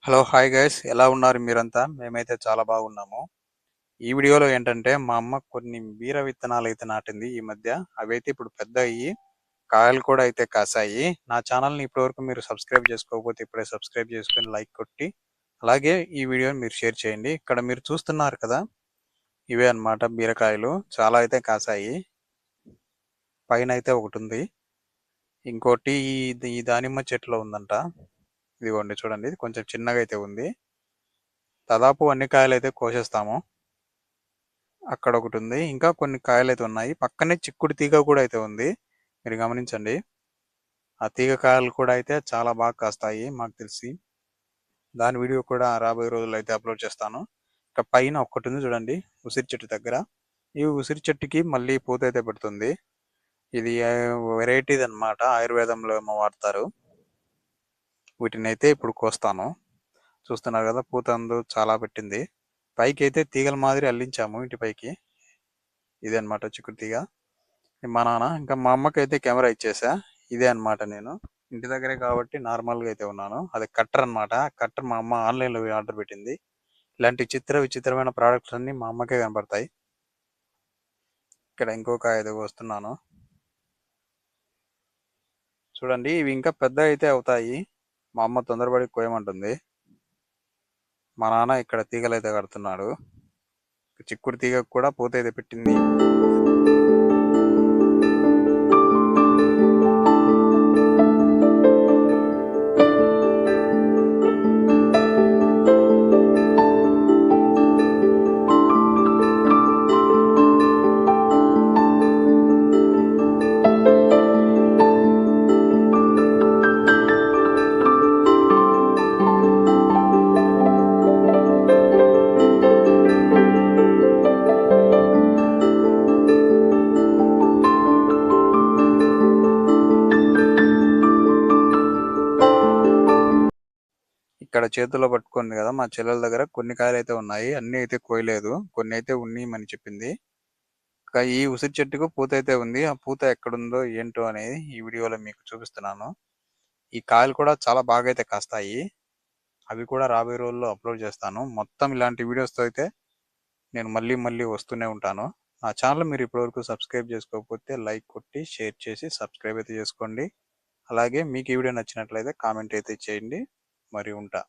Hello! Hi guys ఎలా ఉన్నారు మీరంతా? మేమైతే చాలా బాగున్నాము. ఈ వీడియోలో ఏంటంటే మా అమ్మ కొన్ని బీర విత్తనాలైతే నాటింది ఈ మధ్య. అవైతే ఇప్పుడు పెద్దయ్యి, కాయలు కూడా అయితే కాసాయి. నా ఛానల్‌ని ఇప్పటివరకు మీరు సబ్స్క్రైబ్ చేసుకోకపోతే ఇప్పుడే సబ్స్క్రైబ్ చేసుకొని లైక్ కొట్టి, అలాగే ఈ వీడియోని మీరు షేర్ చేయండి. ఇక్కడ మీరు చూస్తున్నారు కదా! ఇవే అన్నమాట బీరకాయలు. చాలా అయితే కాసాయి. పైనైతే ఒకటుంది. ఇంకోటి ఈ దానిమ్మ చెట్టులో ఉందంట. ఇదిగోండి చూడండి. ఇది కొంచెం చిన్నగా అయితే ఉంది. దాదాపు అన్ని కాయలైతే కోసేస్తాము. అక్కడ ఒకటి ఉంది. ఇంకా కొన్ని కాయలైతే ఉన్నాయి. పక్కనే చిక్కుడు తీగ కూడా అయితే ఉంది. మీరు గమనించండి. ఆ తీగ కాయలు కూడా అయితే చాలా బాగా కాస్తాయి మాకు తెలిసి. దాని వీడియో కూడా రాబోయే రోజుల్లో అయితే అప్లోడ్ చేస్తాను. ఇక పైన ఒక్కటి ఉంది చూడండి ఉసిరి చెట్టు దగ్గర. ఈ ఉసిరి చెట్టుకి మళ్ళీ పూత అయితే పెడుతుంది. ఇది వెరైటీది అన్నమాట. ఆయుర్వేదంలో ఏమో వాడతారు. వీటినైతే ఇప్పుడు కోస్తాను. చూస్తున్నారు కదా పూత చాలా పెట్టింది. పైకి అయితే తీగల మాదిరి అల్లించాము ఇంటి పైకి. ఇదే అన్నమాట చిక్కుడు తీగ. మా నాన్న ఇంకా మా అమ్మకైతే కెమెరా ఇచ్చేసా. ఇదే అన్నమాట నేను. ఇంటి దగ్గరే కాబట్టి నార్మల్‌గా అయితే ఉన్నాను. అది కట్టర్ అన్నమాట. కట్టర్ మా అమ్మ ఆన్‌లైన్‌లో ఆర్డర్ పెట్టింది. ఇలాంటి విచిత్రమైన ప్రొడక్ట్స్ అన్నీ మా అమ్మకే కనపడతాయి. ఇక్కడ ఇంకొక 5 కోస్తున్నాను. చూడండి ఇవి ఇంకా పెద్దగయితే అవుతాయి. మా అమ్మ తొందరపడి కోయమంటుంది. మా నాన్న ఇక్కడ తీగలైతే కడుతున్నాడు. చిక్కుడు తీగకు కూడా పూతయితే పెట్టింది. ఇక్కడ చేతుల్లో పట్టుకుంది కదా మా చెల్లెల దగ్గర కొన్ని కాయలైతే ఉన్నాయి. అన్నీ అయితే కోయలేదు. కొన్ని అయితే ఉన్నీయమని చెప్పింది. ఈ ఉసిరి చెట్టుకు పూత అయితే ఉంది. ఆ పూత ఎక్కడుందో ఏంటో అనేది ఈ వీడియోలో మీకు చూపిస్తున్నాను. ఈ కాయలు కూడా చాలా బాగా అయితే కాస్తాయి. అవి కూడా రాబోయే రోజుల్లో అప్లోడ్ చేస్తాను. మొత్తం ఇలాంటి వీడియోస్‌తో అయితే నేను మళ్ళీ వస్తూనే ఉంటాను. నా ఛానల్ మీరు ఇప్పటివరకు సబ్స్క్రైబ్ చేసుకోకపోతే లైక్ కొట్టి, షేర్ చేసి సబ్స్క్రైబ్ అయితే చేసుకోండి. అలాగే మీకు ఈ వీడియో నచ్చినట్లయితే కామెంట్ అయితే చేయండి. మరి ఉంటా.